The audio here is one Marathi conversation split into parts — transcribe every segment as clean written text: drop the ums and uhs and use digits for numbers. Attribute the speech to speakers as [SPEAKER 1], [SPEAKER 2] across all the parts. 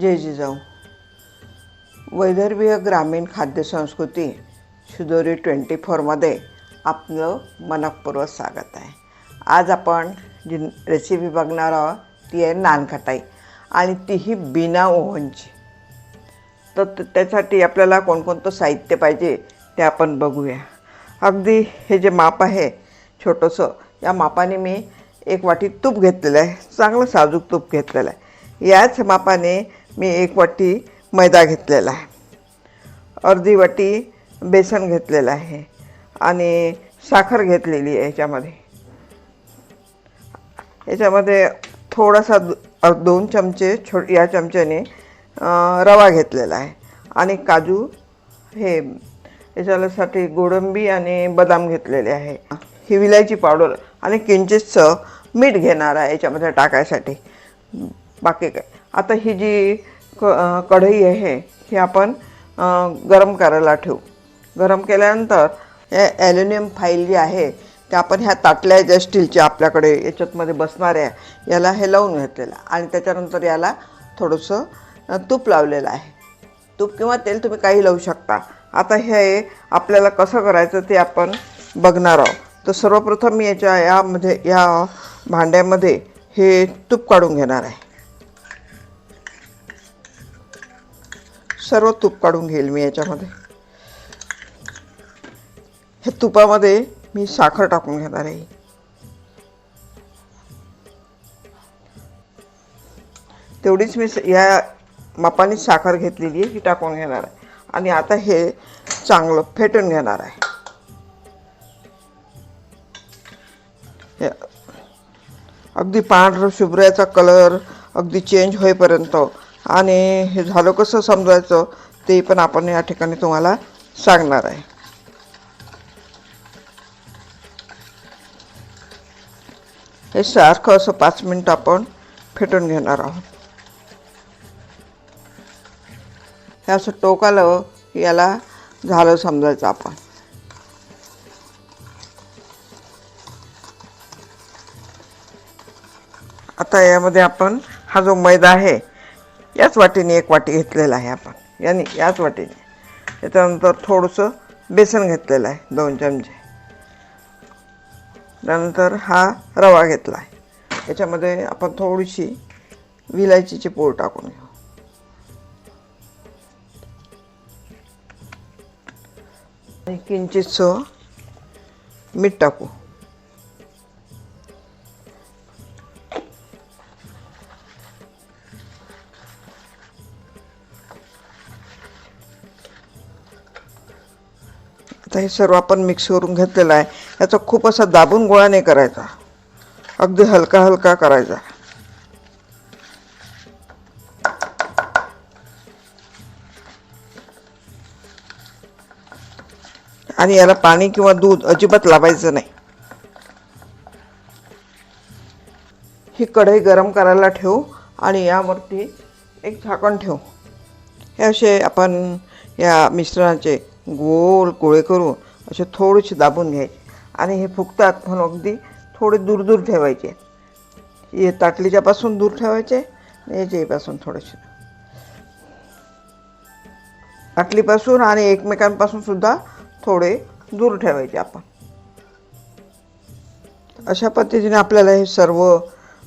[SPEAKER 1] जय जिजाऊ. वैदर्भीय ग्रामीण खाद्यसंस्कृती शिदोरी 24मध्ये आपलं मनःपूर्वक स्वागत आहे. आज आपण जी रेसिपी बघणार आहोत ती आहे नानखटाई आणि तीही बिना ओव्हनची. तर त्यासाठी आपल्याला कोणकोणतं साहित्य पाहिजे ते आपण बघूया. अगदी हे जे माप आहे छोटंसं, या मापाने मी 1 वाटी तूप घेतलेलं आहे. चांगलं साजूक तूप घेतलेलं आहे. याच मापाने मी 1 वाटी मैदा घेतलेला आहे, अर्धी वाटी बेसन घेतलेलं आहे आणि साखर घेतलेली आहे. याच्यामध्ये थोडासा 2 चमचे या चमच्याने रवा घेतलेला आहे आणि काजू हे याच्यासाठी गोडंबी आणि बदाम घेतलेले आहे. ही विलायची पावडर आणि किंचितचं मीठ घेणार आहे याच्यामध्ये टाकायसाठी. बाकी काय, आता ही जी कढई आहे ही आपण गरम करायला ठेवू. गरम केल्यानंतर हे ॲल्युमिनियम फाईल जी आहे ते आपण ह्या ताटल्या ज्या स्टीलच्या आपल्याकडे याच्यातमध्ये बसणाऱ्या याला हे लावून घेतलेलं आणि त्याच्यानंतर याला थोडंसं तूप लावलेलं आहे. तूप किंवा तेल तुम्ही काही लावू शकता. आता हे आपल्याला कसं करायचं ते आपण बघणार आहोत. तर सर्वप्रथम मी या भांड्यामध्ये हे तूप काढून घेणार आहे. सर्व तूप काढून घेईल मी याच्यामध्ये. हे तुपामध्ये मी साखर टाकून घेणार आहे. तेवढीच मी या मापाने साखर घेतलेली आहे ही टाकून घेणार आहे आणि आता हे चांगलं फेटून घेणार आहे. अगदी पांढरं शुभ्राचा कलर अगदी चेंज होईपर्यंत. आणि हे झालं कसं समजायचं ते पण आपण या ठिकाणी तुम्हाला सांगणार आहे. हे सारखं असं 5 मिनिट आपण फेटून घेणार आहोत. हे असं टोक आलं की याला झालं समजायचं आपण. आता यामध्ये आपण हा जो मैदा आहे याच वाटीने 1 वाटी घेतलेला आहे आपण, याच वाटीने. त्याच्यानंतर थोडंसं बेसन घेतलेलं आहे 2 चमचे. त्यानंतर हा रवा घेतला आहे. याच्यामध्ये आपण थोडीशी विलायचीची पूड टाकून घेऊ. आणि किंचितसं मीठ टाकू. आता हे सर्व आपण मिक्स करून घेतलेलं आहे. याचा खूप असा दाबून गोळा नाही करायचा, अगदी हलका हलका करायचा. आणि याला पाणी किंवा दूध अजिबात लावायचं नाही. ही कढई गरम करायला ठेवू आणि यावरती एक झाकण ठेवू. हे असे आपण या मिश्रणाचे गोल गोळे करू असे थोडेसे दाबून घ्यायचे आणि हे फुगतात म्हणून अगदी थोडे दूर दूर ठेवायचे. हे ताटलीच्यापासून दूर ठेवायचे, याच्यापासून थोडेसे ताटलीपासून आणि एकमेकांपासून सुद्धा थोडे दूर ठेवायचे आपण. अशा पद्धतीने आपल्याला हे सर्व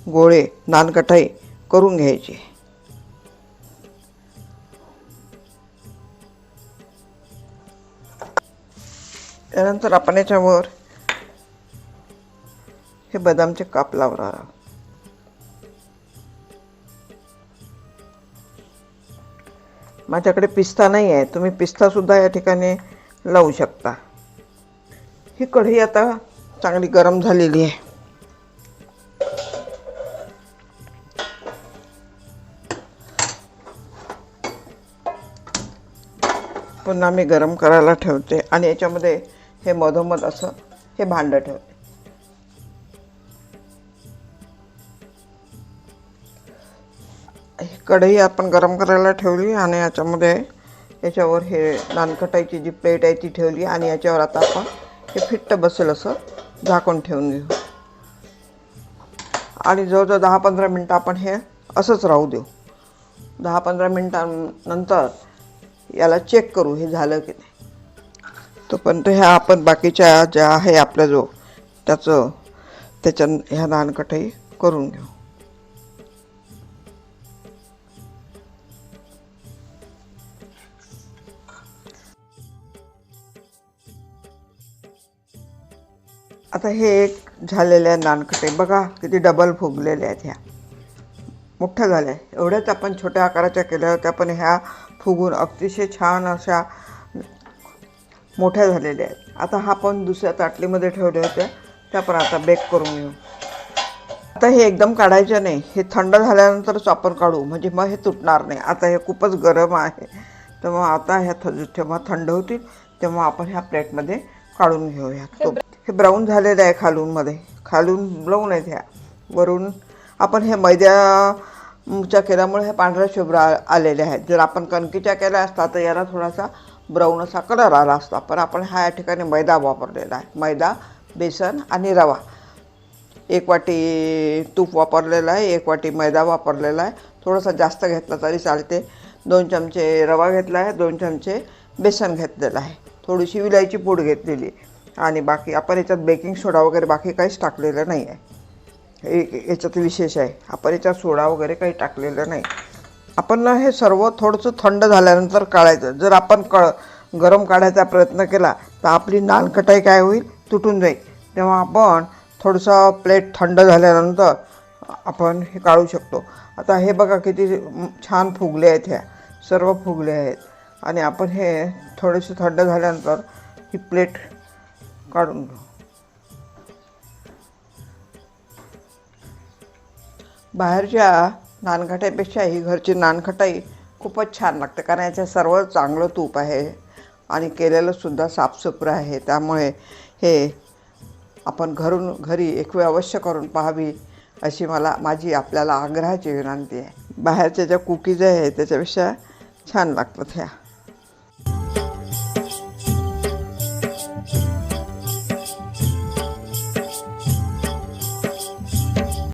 [SPEAKER 1] गोळे नानकटाई करून घ्यायचे. त्यानंतर आपण याच्यावर हे बदामचे काप लावणार आहोत. माझ्याकडे पिस्ता नाही आहे, तुम्ही पिस्तासुद्धा या ठिकाणी लावू शकता. ही कढई आता चांगली गरम झालेली आहे. पुन्हा मी गरम करायला ठेवते आणि याच्यामध्ये हे मधोमध असं हे भांडं ठेवते. कढई आपण गरम करायला ठेवली आणि याच्यावर हे नानखटाईची जी प्लेट आहे ती ठेवली आणि याच्यावर आता आपण हे फिट्ट बसेल असं झाकून ठेवून घेऊ आणि जवळजवळ 10-15 मिनटं आपण हे असंच राहू देऊ. 10-15 मिनिटांनंतर याला चेक करू हे झालं की नाही. तोपर्यंत ह्या आपण बाकीच्या ज्या आहे आपल्या जो त्याच्या ह्या नानकटाई करून घेऊ. आता हे एक झालेल्या नानकटाई बघा किती डबल फुगलेल्या आहेत. ह्या मोठ्या झाल्या. एवढ्याच आपण छोट्या आकाराच्या केल्या होत्या पण ह्या फुगून अतिशय छान अशा मोठ्या झालेल्या आहेत. आता हा आपण दुसऱ्या ताटलीमध्ये ठेवल्या होत्या त्या पण आता बेक करून घेऊ. आता हे एकदम काढायचं नाही, हे थंड झाल्यानंतरच आपण काढू म्हणजे मग हे तुटणार नाही. आता हे खूपच गरम आहे तेव्हा आता ह्या जेव्हा थंड होतील तेव्हा आपण ह्या प्लेटमध्ये काढून घेऊया. हे ब्राऊन झालेलं आहे खालून ब्राऊन आहेत. ह्या वरून आपण हे मैद्याच्या केल्यामुळे हे पांढऱ्या शुभ्र आलेले आहेत. जर आपण कणकीच्या केल्या असता तर याला थोडासा ब्राऊन असा कलर आला असता, पण आपण ह्या ठिकाणी मैदा वापरलेला आहे. मैदा, बेसन आणि रवा. 1 वाटी तूप वापरलेलं आहे, 1 वाटी मैदा वापरलेला आहे. थोडासा जास्त घेतला तरी चालते. 2 चमचे रवा घेतला आहे, 2 चमचे बेसन घेतलेलं आहे, थोडीशी विलायची पूड घेतलेली आणि बाकी आपण याच्यात बेकिंग सोडा वगैरे बाकी काहीच टाकलेलं नाही आहे. याच्यात विशेष आहे, आपण याच्यात सोडा वगैरे काही टाकलेलं नाही. आपण हे सर्व थोडंसं थंड झाल्यानंतर काढायचं. जर आपण गरम काढायचा प्रयत्न केला तर आपली नानकटाई काय होईल, तुटून जाईल. तेव्हा आपण थोडंसं प्लेट थंड झाल्यानंतर आपण हे काढू शकतो. आता हे बघा किती छान फुगले आहेत. ह्या सर्व फुगले आहेत आणि आपण हे थोडेसे थंड झाल्यानंतर ही प्लेट काढून घेऊ. बाहेरच्या नानखटाईपेक्षा ही घरची नानखटाई खूपच छान लागते, कारण याचं सर्व चांगलं तूप आहे आणि केलेलंसुद्धा साफसुथरं आहे. त्यामुळे हे आपण घरी एक वेळ अवश्य करून पाहावी अशी माझी आपल्याला आग्रहाची विनंती आहे. बाहेरच्या ज्या कुकीज आहेत त्याच्यापेक्षा छान लागतात ह्या.